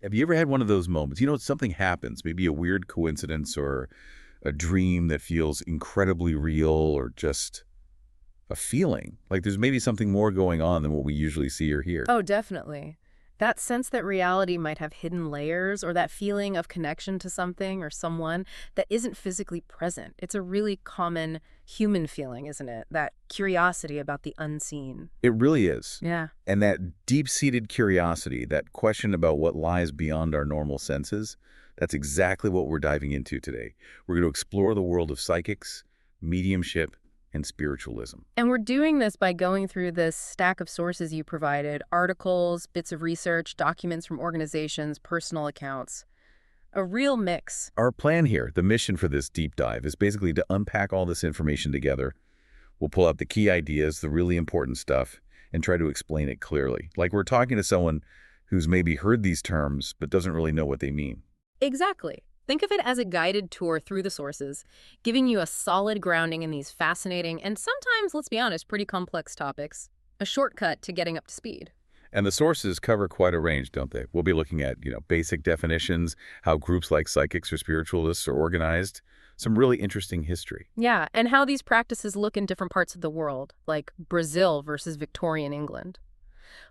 Have you ever had one of those moments? You know, something happens, maybe a weird coincidence or a dream that feels incredibly real or just a feeling. Like there's maybe something more going on than what we usually see or hear. Oh, definitely. That sense that reality might have hidden layers or that feeling of connection to something or someone that isn't physically present. It's a really common human feeling, isn't it? That curiosity about the unseen. It really is. Yeah. And that deep-seated curiosity, that question about what lies beyond our normal senses, that's exactly what we're diving into today. We're going to explore the world of psychics, mediumship, and spiritualism. And we're doing this by going through this stack of sources you provided, articles, bits of research, documents from organizations, personal accounts. A real mix. Our plan here, the mission for this deep dive, is basically to unpack all this information together. We'll pull out the key ideas, the really important stuff, and try to explain it clearly. Like we're talking to someone who's maybe heard these terms but doesn't really know what they mean. Exactly. Think of it as a guided tour through the sources, giving you a solid grounding in these fascinating and sometimes, let's be honest, pretty complex topics. A shortcut to getting up to speed. And the sources cover quite a range, don't they? We'll be looking at, basic definitions, how groups like psychics or spiritualists are organized, some really interesting history. Yeah, and how these practices look in different parts of the world, like Brazil versus Victorian England.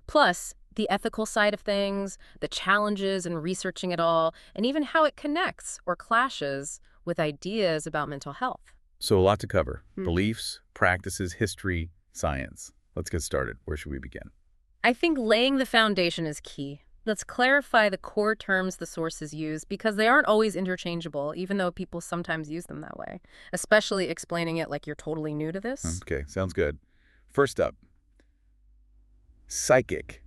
Plus, the ethical side of things, the challenges in researching it all, and even how it connects or clashes with ideas about mental health. So a lot to cover. Hmm. Beliefs, practices, history, science. Let's get started. Where should we begin? I think laying the foundation is key. Let's clarify the core terms the sources use because they aren't always interchangeable, even though people sometimes use them that way, especially explaining it like you're totally new to this. Okay, sounds good. First up, psychic.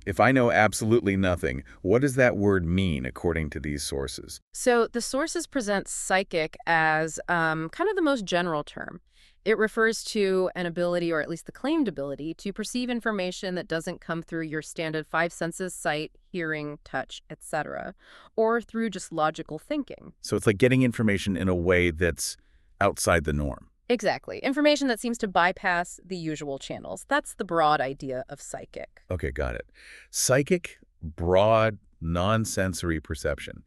If I know absolutely nothing, what does that word mean according to these sources? So the sources present psychic as kind of the most general term. It refers to an ability, or at least the claimed ability, to perceive information that doesn't come through your standard five senses, sight, hearing, touch, etc., or through just logical thinking. So it's like getting information in a way that's outside the norm. Exactly. Information that seems to bypass the usual channels. That's the broad idea of psychic. Okay, got it. Psychic, broad, non-sensory perception.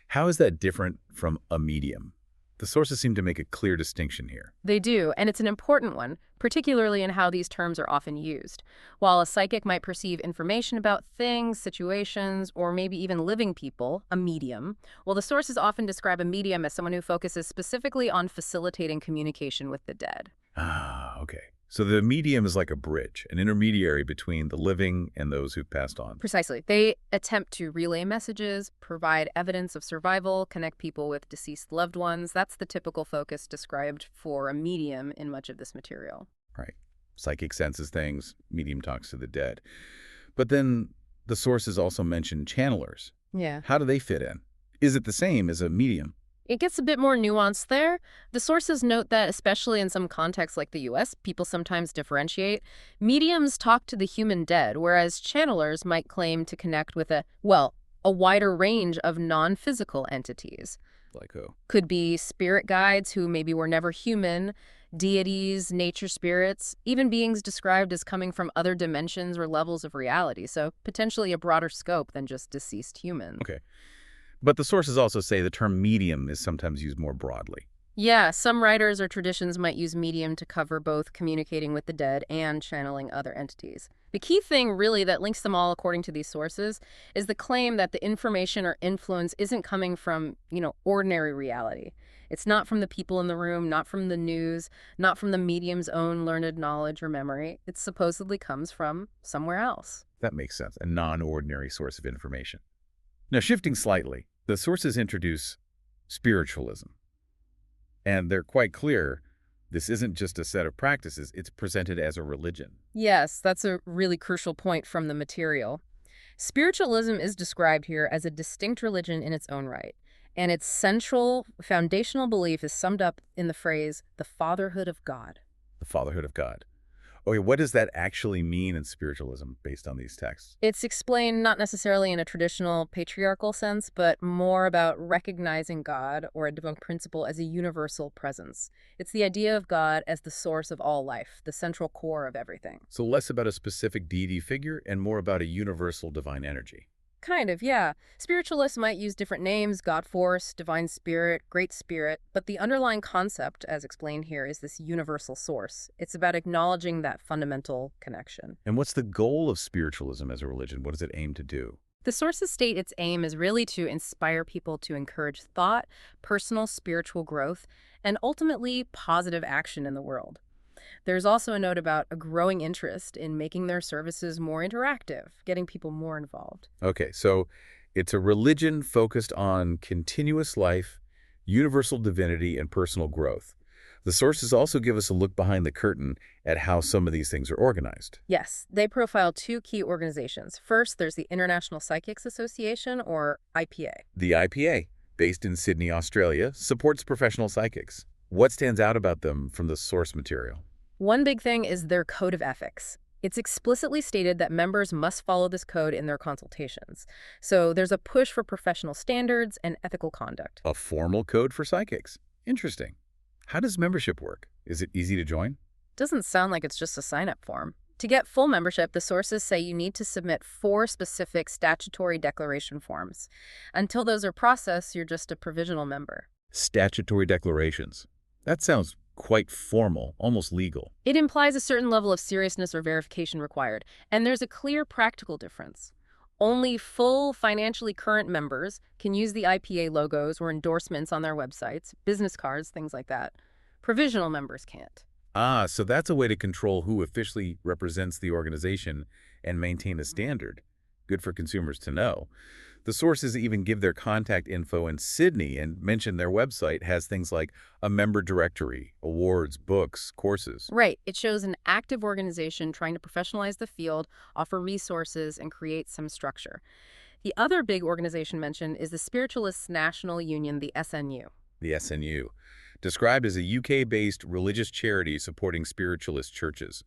How is that different from a medium? The sources seem to make a clear distinction here. They do, and it's an important one, particularly in how these terms are often used. While a psychic might perceive information about things, situations, or maybe even living people, a medium, well, the sources often describe a medium as someone who focuses specifically on facilitating communication with the dead. Ah, okay. So the medium is like a bridge, an intermediary between the living and those who've passed on. Precisely. They attempt to relay messages, provide evidence of survival, connect people with deceased loved ones. That's the typical focus described for a medium in much of this material. Right. Psychic senses things, medium talks to the dead. But then the sources also mention channelers. Yeah. How do they fit in? Is it the same as a medium? It gets a bit more nuanced there. The sources note that, especially in some contexts like the US, people sometimes differentiate. Mediums talk to the human dead, whereas channelers might claim to connect with a wider range of non-physical entities. Like who? Could be spirit guides who maybe were never human, deities, nature spirits, even beings described as coming from other dimensions or levels of reality, so potentially a broader scope than just deceased humans. Okay. But the sources also say the term medium is sometimes used more broadly. Yeah, some writers or traditions might use medium to cover both communicating with the dead and channeling other entities. The key thing, really, that links them all according to these sources is the claim that the information or influence isn't coming from, ordinary reality. It's not from the people in the room, not from the news, not from the medium's own learned knowledge or memory. It supposedly comes from somewhere else. That makes sense. A non-ordinary source of information. Now, shifting slightly, the sources introduce spiritualism. And they're quite clear, this isn't just a set of practices, it's presented as a religion. Yes, that's a really crucial point from the material. Spiritualism is described here as a distinct religion in its own right, and its central foundational belief is summed up in the phrase, the fatherhood of God. The fatherhood of God. Okay, what does that actually mean in spiritualism based on these texts? It's explained not necessarily in a traditional patriarchal sense, but more about recognizing God or a divine principle as a universal presence. It's the idea of God as the source of all life, the central core of everything. So less about a specific deity figure and more about a universal divine energy. Kind of, yeah. Spiritualists might use different names, God Force, Divine Spirit, Great Spirit, but the underlying concept, as explained here, is this universal source. It's about acknowledging that fundamental connection. And what's the goal of spiritualism as a religion? What does it aim to do? The sources state its aim is really to inspire people to encourage thought, personal spiritual growth, and ultimately positive action in the world. There's also a note about a growing interest in making their services more interactive, getting people more involved. Okay, so it's a religion focused on continuous life, universal divinity, and personal growth. The sources also give us a look behind the curtain at how some of these things are organized. Yes, they profile two key organizations. First, there's the International Psychics Association, or IPA. The IPA, based in Sydney, Australia, supports professional psychics. What stands out about them from the source material? One big thing is their code of ethics. It's explicitly stated that members must follow this code in their consultations. So there's a push for professional standards and ethical conduct. A formal code for psychics. Interesting. How does membership work? Is it easy to join? Doesn't sound like it's just a sign-up form. To get full membership, the sources say you need to submit 4 specific statutory declaration forms. Until those are processed, you're just a provisional member. Statutory declarations. That sounds quite formal, almost legal. It implies a certain level of seriousness or verification required, and there's a clear practical difference. Only full, financially current members can use the IPA logos or endorsements on their websites, business cards, things like that. Provisional members can't. Ah, so that's a way to control who officially represents the organization and maintain a standard. Good for consumers to know. The sources even give their contact info in Sydney and mention their website has things like a member directory, awards, books, courses. Right. It shows an active organization trying to professionalize the field, offer resources, and create some structure. The other big organization mentioned is the Spiritualists National Union, the SNU. The SNU, described as a UK-based religious charity supporting spiritualist churches.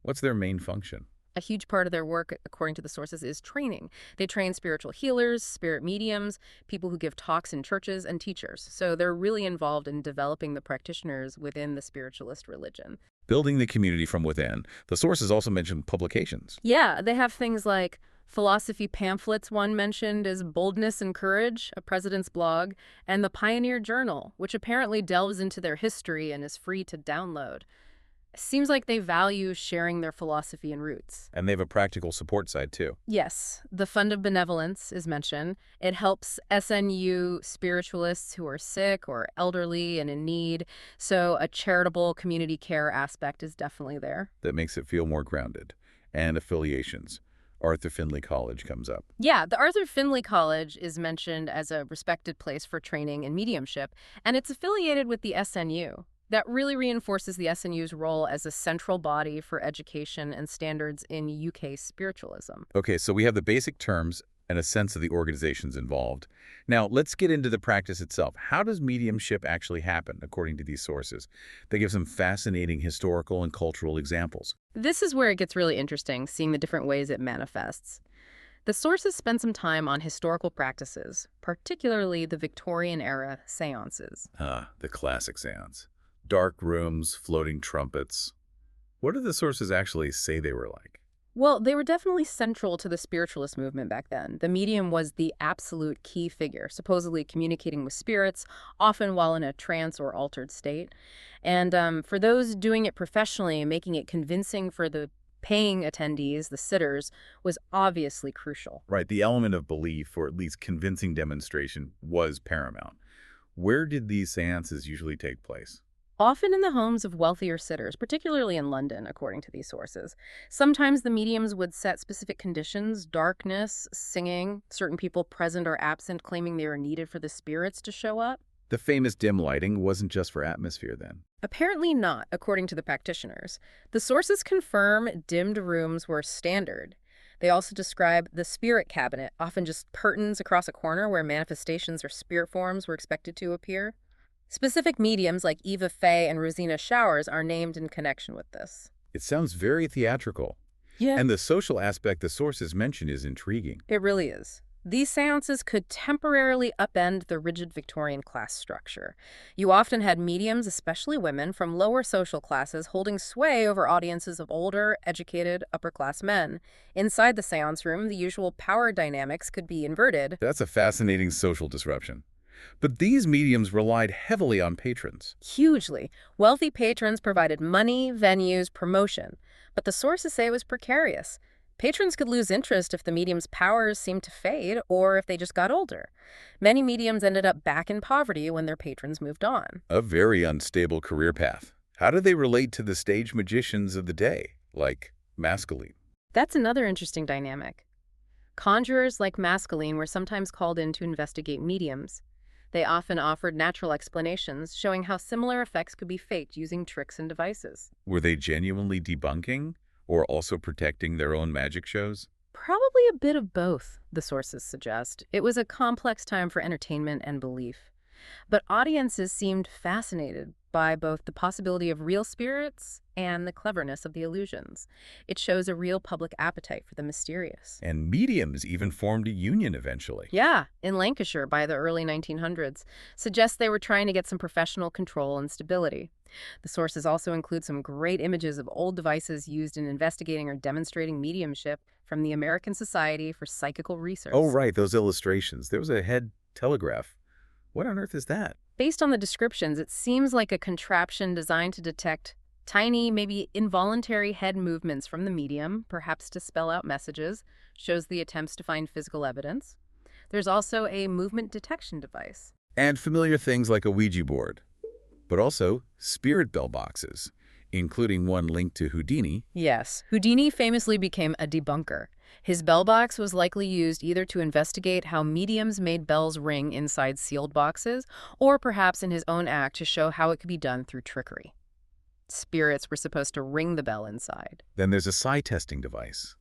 What's their main function? A huge part of their work, according to the sources, is training. They train spiritual healers, spirit mediums, people who give talks in churches, and teachers. So they're really involved in developing the practitioners within the spiritualist religion. Building the community from within. The sources also mention publications. Yeah, they have things like philosophy pamphlets, one mentioned is Boldness and Courage, a president's blog, and the Pioneer Journal, which apparently delves into their history and is free to download. Seems like they value sharing their philosophy and roots. And they have a practical support side, too. Yes, the Fund of Benevolence is mentioned. It helps SNU spiritualists who are sick or elderly and in need, so a charitable community care aspect is definitely there. That makes it feel more grounded. And affiliations. Arthur Findlay College comes up. Yeah, the Arthur Findlay College is mentioned as a respected place for training in mediumship, and it's affiliated with the SNU. That really reinforces the SNU's role as a central body for education and standards in UK spiritualism. Okay, so we have the basic terms and a sense of the organizations involved. Now, let's get into the practice itself. How does mediumship actually happen, according to these sources? They give some fascinating historical and cultural examples. This is where it gets really interesting, seeing the different ways it manifests. The sources spend some time on historical practices, particularly the Victorian-era seances. The classic seance. Dark rooms, floating trumpets. What do the sources actually say they were like? Well, they were definitely central to the spiritualist movement back then. The medium was the absolute key figure, supposedly communicating with spirits, often while in a trance or altered state. And for those doing it professionally, making it convincing for the paying attendees, the sitters, was obviously crucial. Right, the element of belief, or at least convincing demonstration, was paramount. Where did these seances usually take place? Often in the homes of wealthier sitters, particularly in London, according to these sources. Sometimes the mediums would set specific conditions, darkness, singing, certain people present or absent claiming they were needed for the spirits to show up. The famous dim lighting wasn't just for atmosphere then. Apparently not, according to the practitioners. The sources confirm dimmed rooms were standard. They also describe the spirit cabinet, often just curtains across a corner where manifestations or spirit forms were expected to appear. Specific mediums like Eva Faye and Rosina Showers are named in connection with this. It sounds very theatrical. Yeah. And the social aspect the sources mention is intriguing. It really is. These seances could temporarily upend the rigid Victorian class structure. You often had mediums, especially women, from lower social classes holding sway over audiences of older, educated, upper-class men. Inside the seance room, the usual power dynamics could be inverted. That's a fascinating social disruption. But these mediums relied heavily on patrons. Hugely. Wealthy patrons provided money, venues, promotion. But the sources say it was precarious. Patrons could lose interest if the medium's powers seemed to fade or if they just got older. Many mediums ended up back in poverty when their patrons moved on. A very unstable career path. How do they relate to the stage magicians of the day, like Mascaline? That's another interesting dynamic. Conjurers like Mascaline were sometimes called in to investigate mediums. They often offered natural explanations, showing how similar effects could be faked using tricks and devices. Were they genuinely debunking or also protecting their own magic shows? Probably a bit of both, the sources suggest. It was a complex time for entertainment and belief. But audiences seemed fascinated by both the possibility of real spirits and the cleverness of the illusions. It shows a real public appetite for the mysterious. And mediums even formed a union eventually. Yeah, in Lancashire by the early 1900s, suggests they were trying to get some professional control and stability. The sources also include some great images of old devices used in investigating or demonstrating mediumship from the American Society for Psychical Research. Oh, right, those illustrations. There was a head telegraph. What on earth is that? Based on the descriptions, it seems like a contraption designed to detect tiny, maybe involuntary head movements from the medium, perhaps to spell out messages, shows the attempts to find physical evidence. There's also a movement detection device. And familiar things like a Ouija board. But also spirit bell boxes, including one linked to Houdini. Yes, Houdini famously became a debunker. His bell box was likely used either to investigate how mediums made bells ring inside sealed boxes, or perhaps in his own act to show how it could be done through trickery. Spirits were supposed to ring the bell inside. Then there's a psi testing device,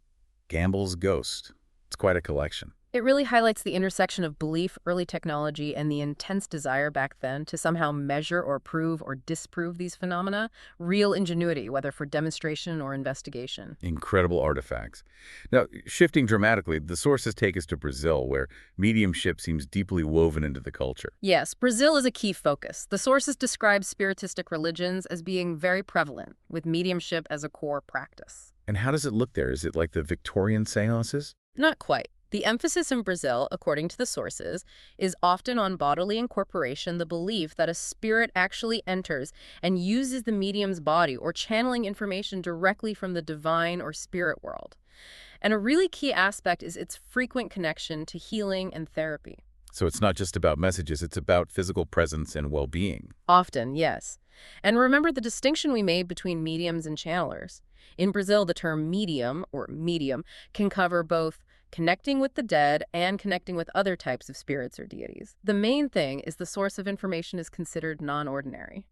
Gamble's Ghost. It's quite a collection. It really highlights the intersection of belief, early technology, and the intense desire back then to somehow measure or prove or disprove these phenomena. Real ingenuity, whether for demonstration or investigation. Incredible artifacts. Now, shifting dramatically, the sources take us to Brazil, where mediumship seems deeply woven into the culture. Yes, Brazil is a key focus. The sources describe spiritistic religions as being very prevalent, with mediumship as a core practice. And how does it look there? Is it like the Victorian seances? Not quite. The emphasis in Brazil, according to the sources, is often on bodily incorporation, the belief that a spirit actually enters and uses the medium's body or channeling information directly from the divine or spirit world. And a really key aspect is its frequent connection to healing and therapy. So it's not just about messages, it's about physical presence and well-being. Often, yes. And remember the distinction we made between mediums and channelers. In Brazil, the term medium, or medium, can cover both connecting with the dead and connecting with other types of spirits or deities. The main thing is the source of information is considered non-ordinary.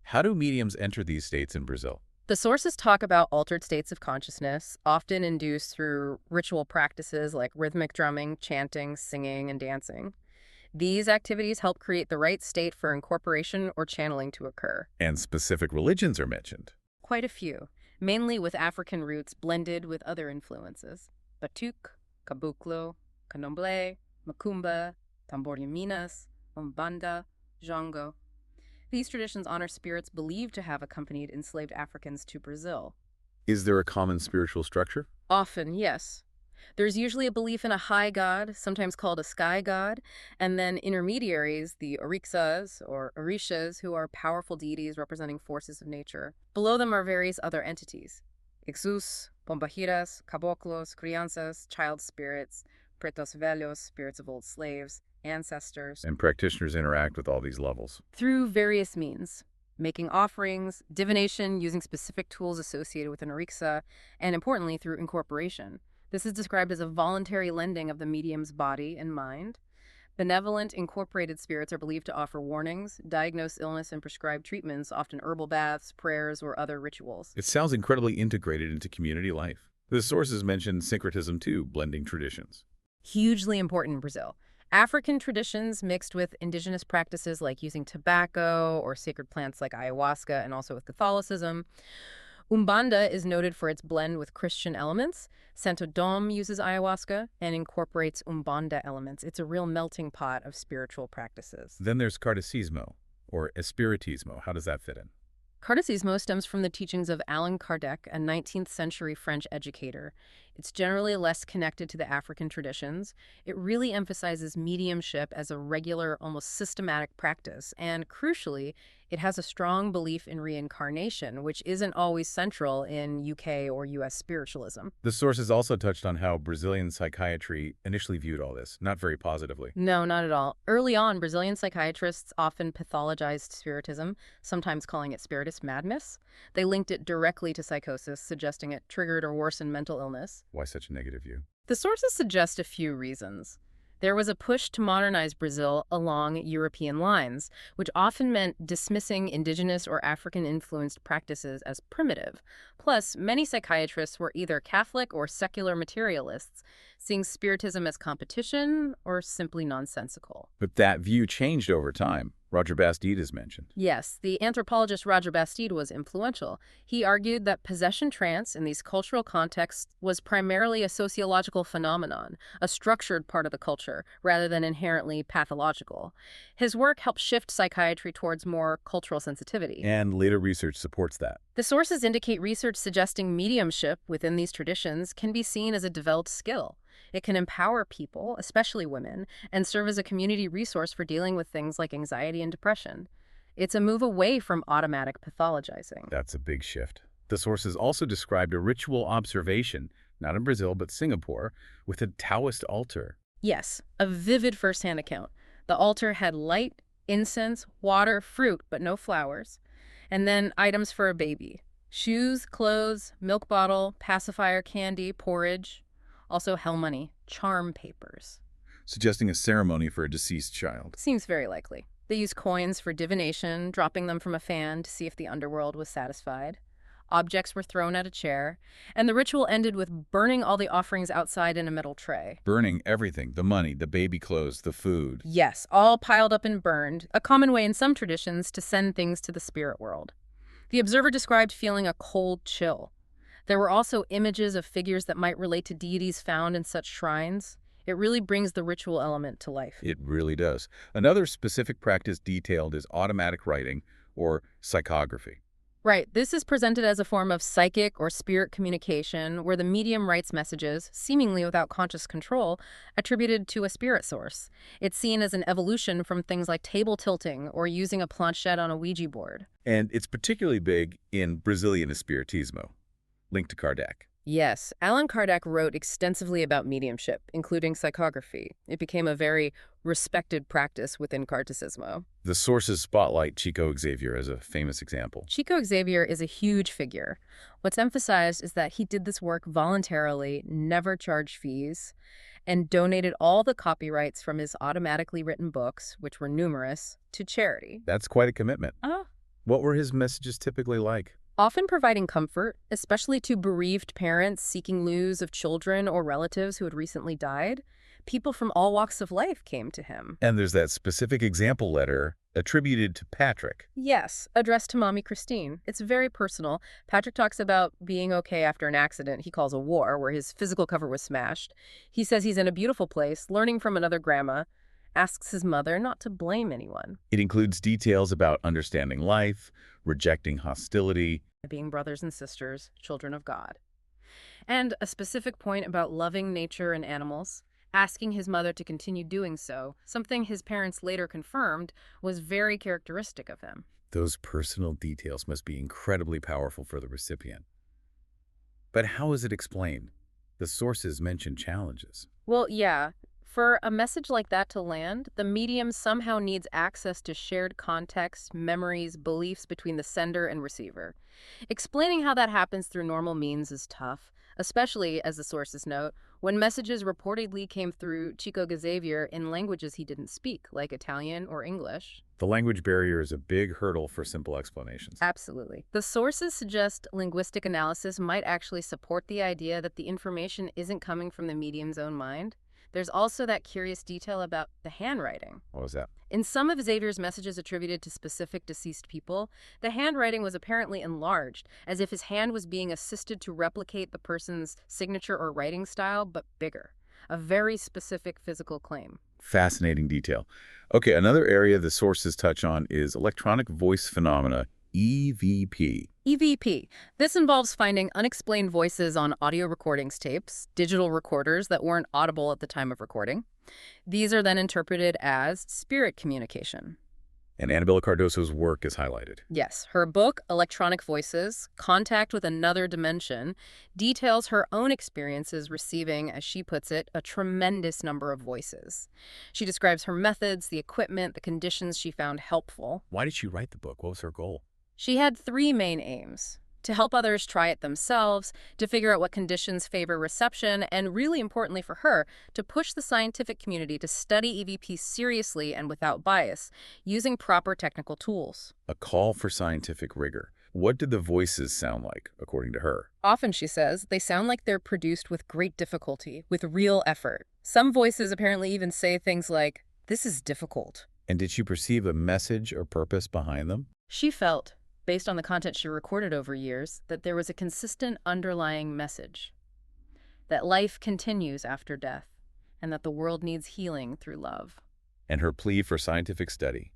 How do mediums enter these states in Brazil? The sources talk about altered states of consciousness, often induced through ritual practices like rhythmic drumming, chanting, singing, and dancing. These activities help create the right state for incorporation or channeling to occur. And specific religions are mentioned. Quite a few, mainly with African roots blended with other influences. Batuque, Caboclo, Candomblé, Macumba, Tambor de Minas, Umbanda, Jango. These traditions honor spirits believed to have accompanied enslaved Africans to Brazil. Is there a common spiritual structure? Often, yes. There's usually a belief in a high god, sometimes called a sky god, and then intermediaries, the orixás or orishas, who are powerful deities representing forces of nature. Below them are various other entities: Exus, Pombagiras, Caboclos, Crianças, child spirits, Pretos Velhos, spirits of old slaves, ancestors. And practitioners interact with all these levels. Through various means. Making offerings, divination using specific tools associated with an orixa, and importantly, through incorporation. This is described as a voluntary lending of the medium's body and mind. Benevolent, incorporated spirits are believed to offer warnings, diagnose illness, and prescribe treatments, often herbal baths, prayers, or other rituals. It sounds incredibly integrated into community life. The sources mention syncretism too, blending traditions. Hugely important in Brazil. African traditions mixed with indigenous practices like using tobacco or sacred plants like ayahuasca, and also with Catholicism. Umbanda is noted for its blend with Christian elements. Santo Dom uses ayahuasca and incorporates Umbanda elements. It's a real melting pot of spiritual practices. Then there's Cardacismo, or Espiritismo. How does that fit in? Cardacismo stems from the teachings of Allan Kardec, a 19th century French educator. It's generally less connected to the African traditions. It really emphasizes mediumship as a regular, almost systematic practice. And crucially, it has a strong belief in reincarnation, which isn't always central in UK or US spiritualism. The sources also touched on how Brazilian psychiatry initially viewed all this, not very positively. No, not at all. Early on, Brazilian psychiatrists often pathologized spiritism, sometimes calling it spiritist madness. They linked it directly to psychosis, suggesting it triggered or worsened mental illness. Why such a negative view? The sources suggest a few reasons. There was a push to modernize Brazil along European lines, which often meant dismissing indigenous or African-influenced practices as primitive. Plus, many psychiatrists were either Catholic or secular materialists, seeing spiritism as competition or simply nonsensical. But that view changed over time. Roger Bastide is mentioned. Yes, the anthropologist Roger Bastide was influential. He argued that possession trance in these cultural contexts was primarily a sociological phenomenon, a structured part of the culture, rather than inherently pathological. His work helped shift psychiatry towards more cultural sensitivity. And later research supports that. The sources indicate research suggesting mediumship within these traditions can be seen as a developed skill. It can empower people, especially women, and serve as a community resource for dealing with things like anxiety and depression. It's a move away from automatic pathologizing. That's a big shift. The sources also described a ritual observation, not in Brazil but Singapore, with a Taoist altar. Yes, a vivid first-hand account. The altar had light, incense, water, fruit, but no flowers, and then items for a baby. Shoes, clothes, milk bottle, pacifier, candy, porridge. Also hell money, charm papers. Suggesting a ceremony for a deceased child. Seems very likely. They used coins for divination, dropping them from a fan to see if the underworld was satisfied. Objects were thrown at a chair, and the ritual ended with burning all the offerings outside in a metal tray. Burning everything, the money, the baby clothes, the food. Yes, all piled up and burned, a common way in some traditions to send things to the spirit world. The observer described feeling a cold chill. There were also images of figures that might relate to deities found in such shrines. It really brings the ritual element to life. It really does. Another specific practice detailed is automatic writing, or psychography. Right, this is presented as a form of psychic or spirit communication where the medium writes messages, seemingly without conscious control, attributed to a spirit source. It's seen as an evolution from things like table tilting or using a planchette on a Ouija board. And it's particularly big in Brazilian Espiritismo, linked to Kardec. Yes, Allan Kardec wrote extensively about mediumship, including psychography. It became a very respected practice within Cardacismo. The sources spotlight Chico Xavier as a famous example. Chico Xavier is a huge figure. What's emphasized is that he did this work voluntarily, never charged fees, and donated all the copyrights from his automatically written books, which were numerous, to charity. That's quite a commitment. Oh. What were his messages typically like? Often providing comfort, especially to bereaved parents seeking news of children or relatives who had recently died. People from all walks of life came to him. And there's that specific example letter attributed to Patrick. Yes, addressed to Mommy Christine. It's very personal. Patrick talks about being okay after an accident he calls a war, where his physical cover was smashed. He says he's in a beautiful place, learning from another grandma, asks his mother not to blame anyone. It includes details about understanding life, rejecting hostility, being brothers and sisters, children of God. And a specific point about loving nature and animals, asking his mother to continue doing so, something his parents later confirmed was very characteristic of him. Those personal details must be incredibly powerful for the recipient. But how is it explained? The sources mention challenges. Well, yeah. For a message like that to land, the medium somehow needs access to shared context, memories, beliefs between the sender and receiver. Explaining how that happens through normal means is tough, especially, as the sources note, when messages reportedly came through Chico Xavier in languages he didn't speak, like Italian or English. The language barrier is a big hurdle for simple explanations. Absolutely. The sources suggest linguistic analysis might actually support the idea that the information isn't coming from the medium's own mind. There's also that curious detail about the handwriting. What was that? In some of Xavier's messages attributed to specific deceased people, the handwriting was apparently enlarged, as if his hand was being assisted to replicate the person's signature or writing style, but bigger. A very specific physical claim. Fascinating detail. Okay, another area the sources touch on is electronic voice phenomena, EVP. EVP. This involves finding unexplained voices on audio recordings tapes, digital recorders that weren't audible at the time of recording. These are then interpreted as spirit communication. And Annabella Cardoso's work is highlighted. Yes, her book, Electronic Voices, Contact with Another Dimension, details her own experiences receiving, as she puts it, a tremendous number of voices. She describes her methods, the equipment, the conditions she found helpful. Why did she write the book? What was her goal? She had three main aims: to help others try it themselves, to figure out what conditions favor reception, and really importantly for her, to push the scientific community to study EVP seriously and without bias, using proper technical tools. A call for scientific rigor. What did the voices sound like, according to her? Often, she says, they sound like they're produced with great difficulty, with real effort. Some voices apparently even say things like, "This is difficult." And did she perceive a message or purpose behind them? She felt, based on the content she recorded over years, that there was a consistent underlying message. That life continues after death, and that the world needs healing through love. And her plea for scientific study.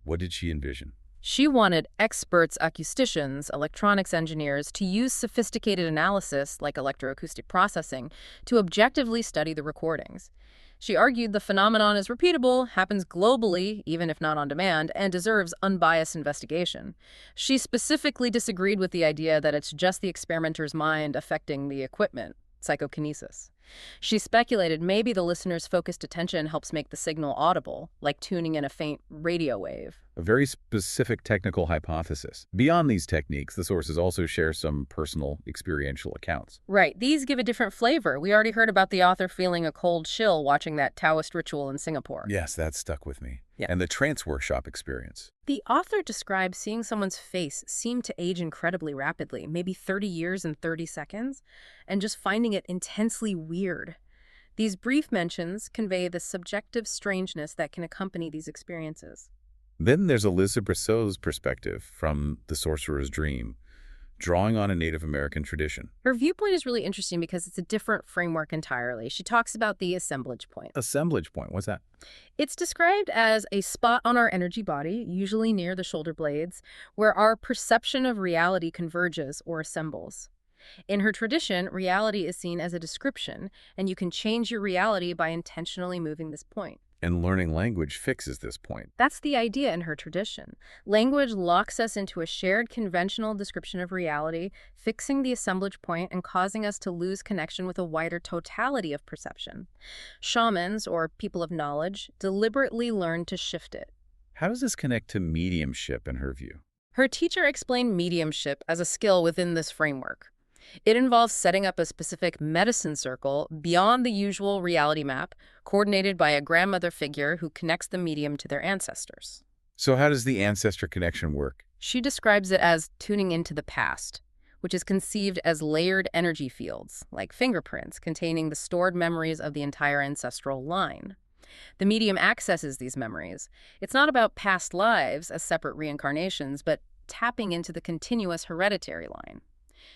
What did she envision? She wanted experts, acousticians, electronics engineers, to use sophisticated analysis, like electroacoustic processing, to objectively study the recordings. She argued the phenomenon is repeatable, happens globally, even if not on demand, and deserves unbiased investigation. She specifically disagreed with the idea that it's just the experimenter's mind affecting the equipment, psychokinesis. She speculated maybe the listener's focused attention helps make the signal audible, like tuning in a faint radio wave. A very specific technical hypothesis. Beyond these techniques, the sources also share some personal experiential accounts. Right. These give a different flavor. We already heard about the author feeling a cold chill watching that Taoist ritual in Singapore. Yes, that stuck with me. Yeah. And the trance workshop experience. The author describes seeing someone's face seem to age incredibly rapidly, maybe 30 years in 30 seconds, and just finding it intensely weird. These brief mentions convey the subjective strangeness that can accompany these experiences. Then there's Elizabeth Brissot's perspective from The Sorcerer's Dream, drawing on a Native American tradition. Her viewpoint is really interesting because it's a different framework entirely. She talks about the assemblage point. Assemblage point, what's that? It's described as a spot on our energy body, usually near the shoulder blades, where our perception of reality converges or assembles. In her tradition, reality is seen as a description, and you can change your reality by intentionally moving this point. And learning language fixes this point. That's the idea in her tradition. Language locks us into a shared conventional description of reality, fixing the assemblage point and causing us to lose connection with a wider totality of perception. Shamans, or people of knowledge, deliberately learn to shift it. How does this connect to mediumship in her view? Her teacher explained mediumship as a skill within this framework. It involves setting up a specific medicine circle beyond the usual reality map, coordinated by a grandmother figure who connects the medium to their ancestors. So how does the ancestor connection work? She describes it as tuning into the past, which is conceived as layered energy fields, like fingerprints containing the stored memories of the entire ancestral line. The medium accesses these memories. It's not about past lives as separate reincarnations, but tapping into the continuous hereditary line.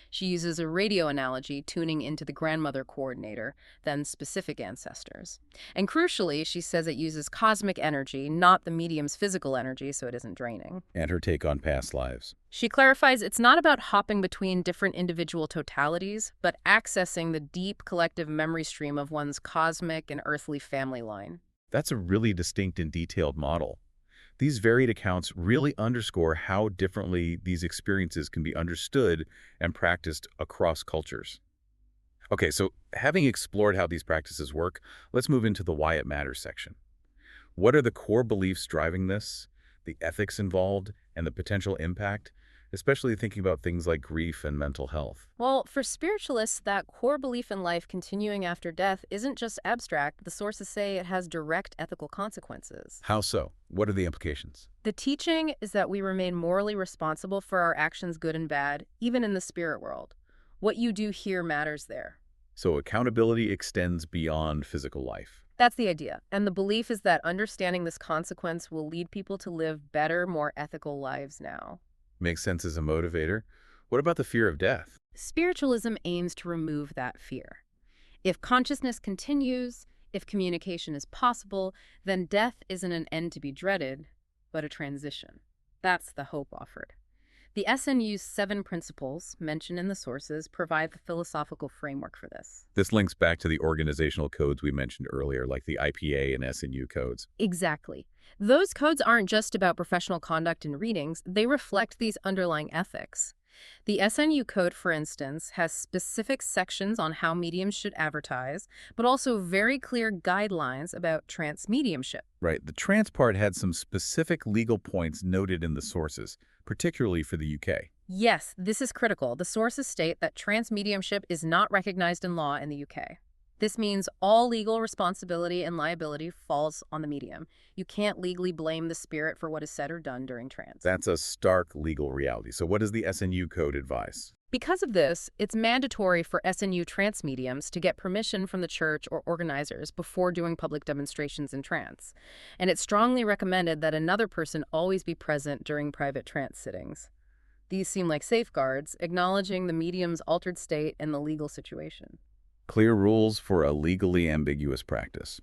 She uses a radio analogy, tuning into the grandmother coordinator, then specific ancestors. And crucially, she says it uses cosmic energy, not the medium's physical energy, so it isn't draining. And her take on past lives. She clarifies it's not about hopping between different individual totalities, but accessing the deep collective memory stream of one's cosmic and earthly family line. That's a really distinct and detailed model. These varied accounts really underscore how differently these experiences can be understood and practiced across cultures. Okay, so having explored how these practices work, let's move into the why it matters section. What are the core beliefs driving this, the ethics involved, and the potential impact, especially thinking about things like grief and mental health? Well, for spiritualists, that core belief in life continuing after death isn't just abstract. The sources say it has direct ethical consequences. How so? What are the implications? The teaching is that we remain morally responsible for our actions, good and bad, even in the spirit world. What you do here matters there. So accountability extends beyond physical life. That's the idea. And the belief is that understanding this consequence will lead people to live better, more ethical lives now. Makes sense as a motivator. What about the fear of death? Spiritualism aims to remove that fear. If consciousness continues, if communication is possible, then death isn't an end to be dreaded, but a transition. That's the hope offered. The SNU's 7 principles, mentioned in the sources, provide the philosophical framework for this. This links back to the organizational codes we mentioned earlier, like the IPA and SNU codes. Exactly. Those codes aren't just about professional conduct and readings, they reflect these underlying ethics. The SNU code, for instance, has specific sections on how mediums should advertise, but also very clear guidelines about trance mediumship. Right. The trance part had some specific legal points noted in the sources, particularly for the UK. Yes, this is critical. The sources state that trance mediumship is not recognized in law in the UK. This means all legal responsibility and liability falls on the medium. You can't legally blame the spirit for what is said or done during trance. That's a stark legal reality. So what does the SNU code advise? Because of this, it's mandatory for SNU trance mediums to get permission from the church or organizers before doing public demonstrations in trance. And it's strongly recommended that another person always be present during private trance sittings. These seem like safeguards, acknowledging the medium's altered state and the legal situation. Clear rules for a legally ambiguous practice.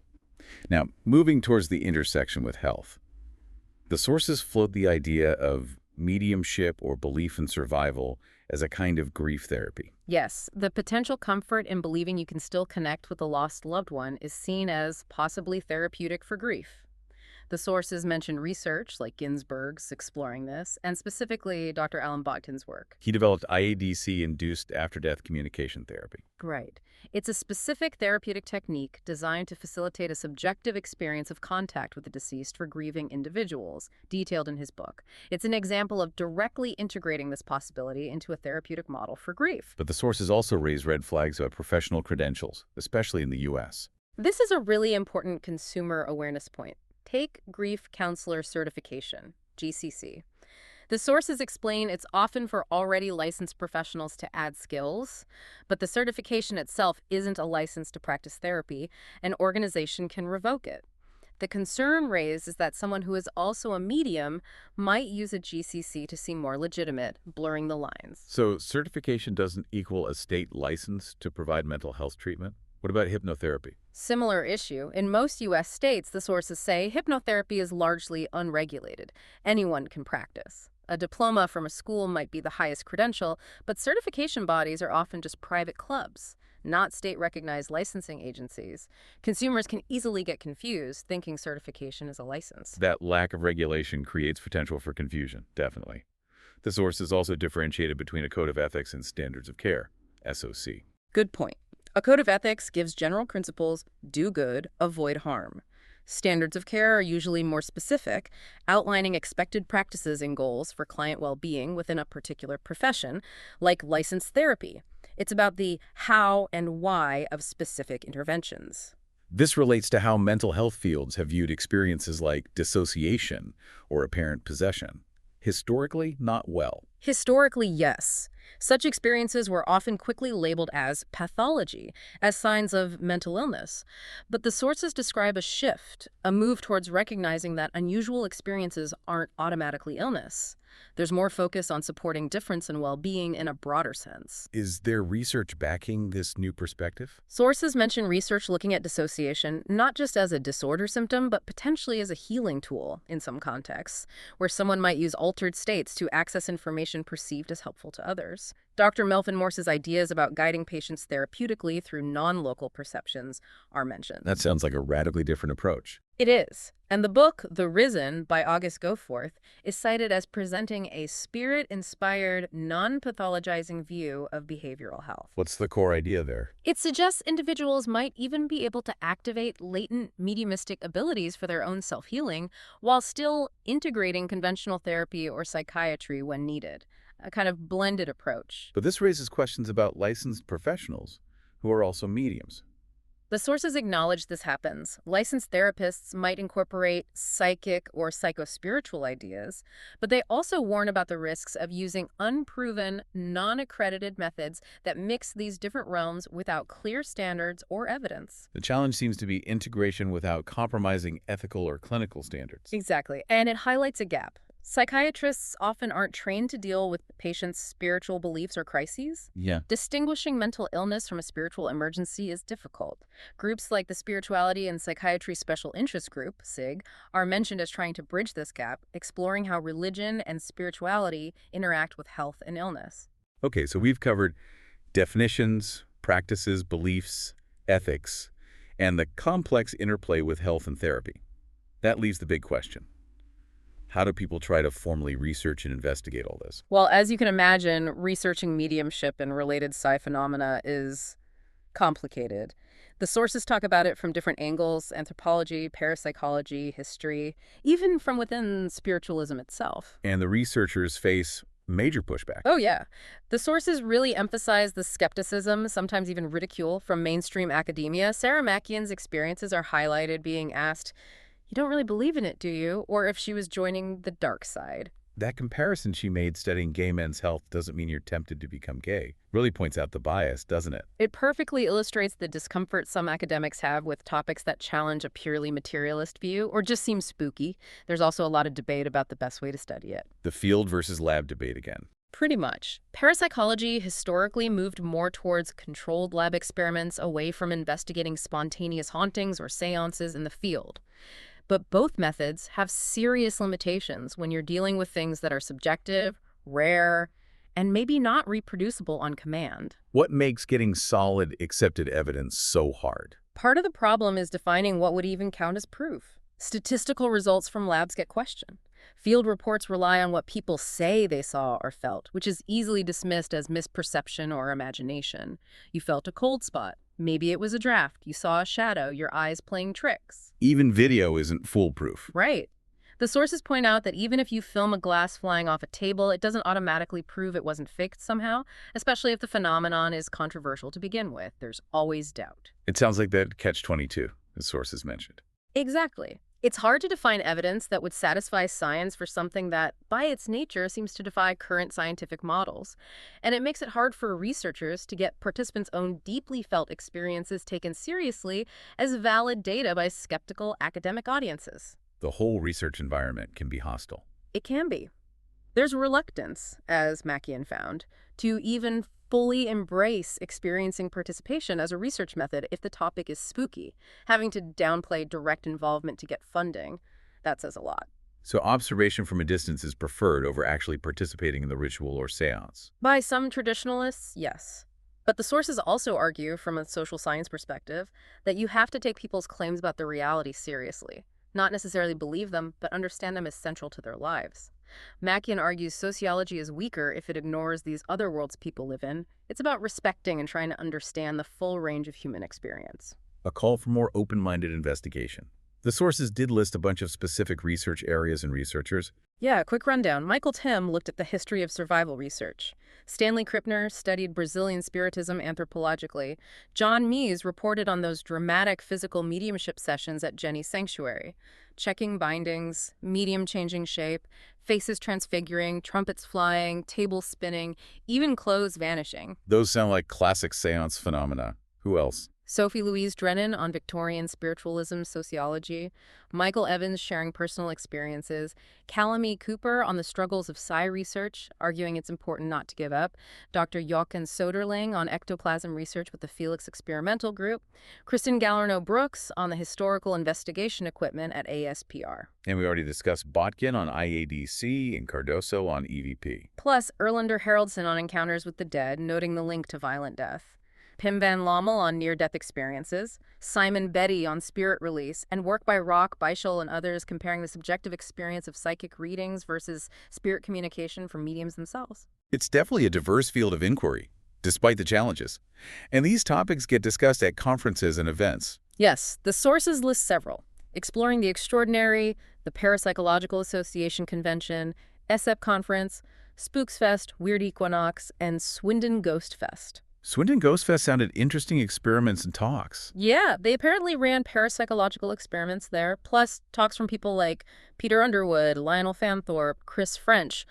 Now, moving towards the intersection with health. The sources float the idea of mediumship or belief in survival as a kind of grief therapy. Yes, the potential comfort in believing you can still connect with a lost loved one is seen as possibly therapeutic for grief. The sources mention research, like Ginsberg's exploring this, and specifically Dr. Alan Botkin's work. He developed IADC-induced after-death communication therapy. Right. It's a specific therapeutic technique designed to facilitate a subjective experience of contact with the deceased for grieving individuals, detailed in his book. It's an example of directly integrating this possibility into a therapeutic model for grief. But the sources also raise red flags about professional credentials, especially in the U.S. This is a really important consumer awareness point. Take Grief Counselor Certification, GCC. The sources explain it's often for already licensed professionals to add skills, but the certification itself isn't a license to practice therapy. An organization can revoke it. The concern raised is that someone who is also a medium might use a GCC to seem more legitimate, blurring the lines. So certification doesn't equal a state license to provide mental health treatment? What about hypnotherapy? Similar issue. In most U.S. states, the sources say hypnotherapy is largely unregulated. Anyone can practice. A diploma from a school might be the highest credential, but certification bodies are often just private clubs, not state-recognized licensing agencies. Consumers can easily get confused thinking certification is a license. That lack of regulation creates potential for confusion, definitely. The sources also differentiated between a code of ethics and standards of care, SOC. Good point. A code of ethics gives general principles: do good, avoid harm. Standards of care are usually more specific, outlining expected practices and goals for client well-being within a particular profession, like licensed therapy. It's about the how and why of specific interventions. This relates to how mental health fields have viewed experiences like dissociation or apparent possession. Historically, not well. Historically, yes. Such experiences were often quickly labeled as pathology, as signs of mental illness. But the sources describe a shift, a move towards recognizing that unusual experiences aren't automatically illness. There's more focus on supporting difference and well-being in a broader sense. Is there research backing this new perspective? Sources mention research looking at dissociation not just as a disorder symptom, but potentially as a healing tool in some contexts, where someone might use altered states to access information perceived as helpful to others. Dr. Melvin Morse's ideas about guiding patients therapeutically through non-local perceptions are mentioned. That sounds like a radically different approach. It is. And the book, The Risen, by August Goforth, is cited as presenting a spirit-inspired, non-pathologizing view of behavioral health. What's the core idea there? It suggests individuals might even be able to activate latent mediumistic abilities for their own self-healing while still integrating conventional therapy or psychiatry when needed. A kind of blended approach. But this raises questions about licensed professionals who are also mediums. The sources acknowledge this happens. Licensed therapists might incorporate psychic or psychospiritual ideas, but they also warn about the risks of using unproven, non-accredited methods that mix these different realms without clear standards or evidence. The challenge seems to be integration without compromising ethical or clinical standards. Exactly. And it highlights a gap. Psychiatrists often aren't trained to deal with patients' spiritual beliefs or crises. Yeah. Distinguishing mental illness from a spiritual emergency is difficult. Groups like the Spirituality and Psychiatry Special Interest Group, SIG, are mentioned as trying to bridge this gap, exploring how religion and spirituality interact with health and illness. Okay, so we've covered definitions, practices, beliefs, ethics, and the complex interplay with health and therapy. That leaves the big question. How do people try to formally research and investigate all this? Well, as you can imagine, researching mediumship and related psi phenomena is complicated. The sources talk about it from different angles: anthropology, parapsychology, history, even from within spiritualism itself. And the researchers face major pushback. Oh, yeah. The sources really emphasize the skepticism, sometimes even ridicule, from mainstream academia. Sarah Makian's experiences are highlighted, being asked, "You don't really believe in it, do you?" Or if she was joining the dark side. That comparison she made studying gay men's health doesn't mean you're tempted to become gay. Really points out the bias, doesn't it? It perfectly illustrates the discomfort some academics have with topics that challenge a purely materialist view or just seem spooky. There's also a lot of debate about the best way to study it. The field versus lab debate again. Pretty much. Parapsychology historically moved more towards controlled lab experiments, away from investigating spontaneous hauntings or seances in the field. But both methods have serious limitations when you're dealing with things that are subjective, rare, and maybe not reproducible on command. What makes getting solid, accepted evidence so hard? Part of the problem is defining what would even count as proof. Statistical results from labs get questioned. Field reports rely on what people say they saw or felt, which is easily dismissed as misperception or imagination. You felt a cold spot. Maybe it was a draft. You saw a shadow, your eyes playing tricks. Even video isn't foolproof. Right. The sources point out that even if you film a glass flying off a table, it doesn't automatically prove it wasn't faked somehow, especially if the phenomenon is controversial to begin with. There's always doubt. It sounds like that catch-22, the sources mentioned. Exactly. It's hard to define evidence that would satisfy science for something that, by its nature, seems to defy current scientific models. And it makes it hard for researchers to get participants' own deeply felt experiences taken seriously as valid data by skeptical academic audiences. The whole research environment can be hostile. It can be. There's reluctance, as Makian found, to even fully embrace experiencing participation as a research method if the topic is spooky. Having to downplay direct involvement to get funding, that says a lot. So observation from a distance is preferred over actually participating in the ritual or seance. By some traditionalists, yes. But the sources also argue, from a social science perspective, that you have to take people's claims about the reality seriously. Not necessarily believe them, but understand them as central to their lives. Makian argues sociology is weaker if it ignores these other worlds people live in. It's about respecting and trying to understand the full range of human experience. A call for more open-minded investigation. The sources did list a bunch of specific research areas and researchers. Yeah, quick rundown. Michael Tim looked at the history of survival research. Stanley Krippner studied Brazilian spiritism anthropologically. John Mees reported on those dramatic physical mediumship sessions at Jenny's sanctuary. Checking bindings, medium changing shape, faces transfiguring, trumpets flying, tables spinning, even clothes vanishing. Those sound like classic seance phenomena. Who else? Sophie Louise Drennan on Victorian spiritualism sociology, Michael Evans sharing personal experiences, Callum E. Cooper on the struggles of psi research, arguing it's important not to give up, Dr. Jochen Soderling on ectoplasm research with the Felix Experimental Group, Kristen Gallarno-Brooks on the historical investigation equipment at ASPR. And we already discussed Botkin on IADC and Cardoso on EVP. Plus, Erlander Haraldson on encounters with the dead, noting the link to violent death. Pim van Lommel on near-death experiences, Simon Betty on spirit release, and work by Rock, Beischel, and others comparing the subjective experience of psychic readings versus spirit communication from mediums themselves. It's definitely a diverse field of inquiry, despite the challenges. And these topics get discussed at conferences and events. Yes, the sources list several: Exploring the Extraordinary, the Parapsychological Association Convention, SEP Conference, Spooks Fest, Weird Equinox, and Swindon Ghost Fest. Swindon Ghost Fest sounded interesting experiments and talks. Yeah, they apparently ran parapsychological experiments there, plus talks from people like Peter Underwood, Lionel Fanthorpe, Chris French.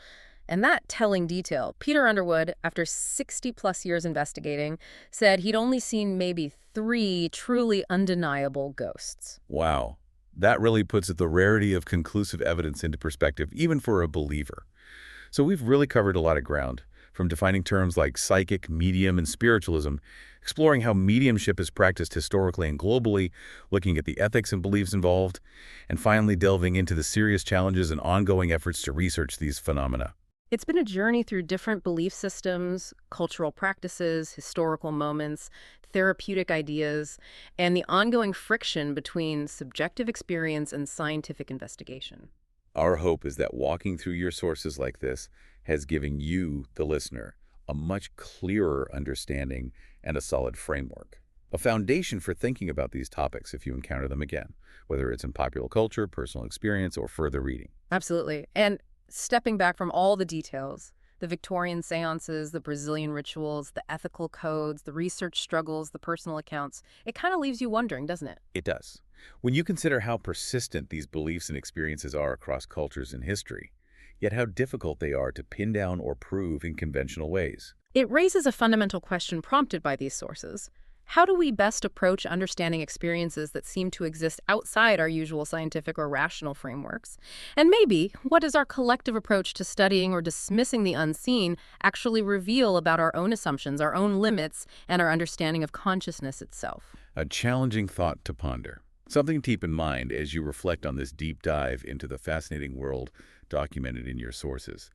And that telling detail, Peter Underwood, after 60-plus years investigating, said he'd only seen maybe 3 truly undeniable ghosts. Wow. That really puts the rarity of conclusive evidence into perspective, even for a believer. So we've really covered a lot of ground, from defining terms like psychic, medium, and spiritualism, exploring how mediumship is practiced historically and globally, looking at the ethics and beliefs involved, and finally delving into the serious challenges and ongoing efforts to research these phenomena. It's been a journey through different belief systems, cultural practices, historical moments, therapeutic ideas, and the ongoing friction between subjective experience and scientific investigation. Our hope is that walking through your sources like this has given you, the listener, a much clearer understanding and a solid framework. A foundation for thinking about these topics if you encounter them again, whether it's in popular culture, personal experience, or further reading. Absolutely. And stepping back from all the details, the Victorian seances, the Brazilian rituals, the ethical codes, the research struggles, the personal accounts, it kind of leaves you wondering, doesn't it? It does. When you consider how persistent these beliefs and experiences are across cultures and history, yet how difficult they are to pin down or prove in conventional ways. It raises a fundamental question prompted by these sources. How do we best approach understanding experiences that seem to exist outside our usual scientific or rational frameworks? And maybe, what does our collective approach to studying or dismissing the unseen actually reveal about our own assumptions, our own limits, and our understanding of consciousness itself? A challenging thought to ponder. Something to keep in mind as you reflect on this deep dive into the fascinating world documented in your sources.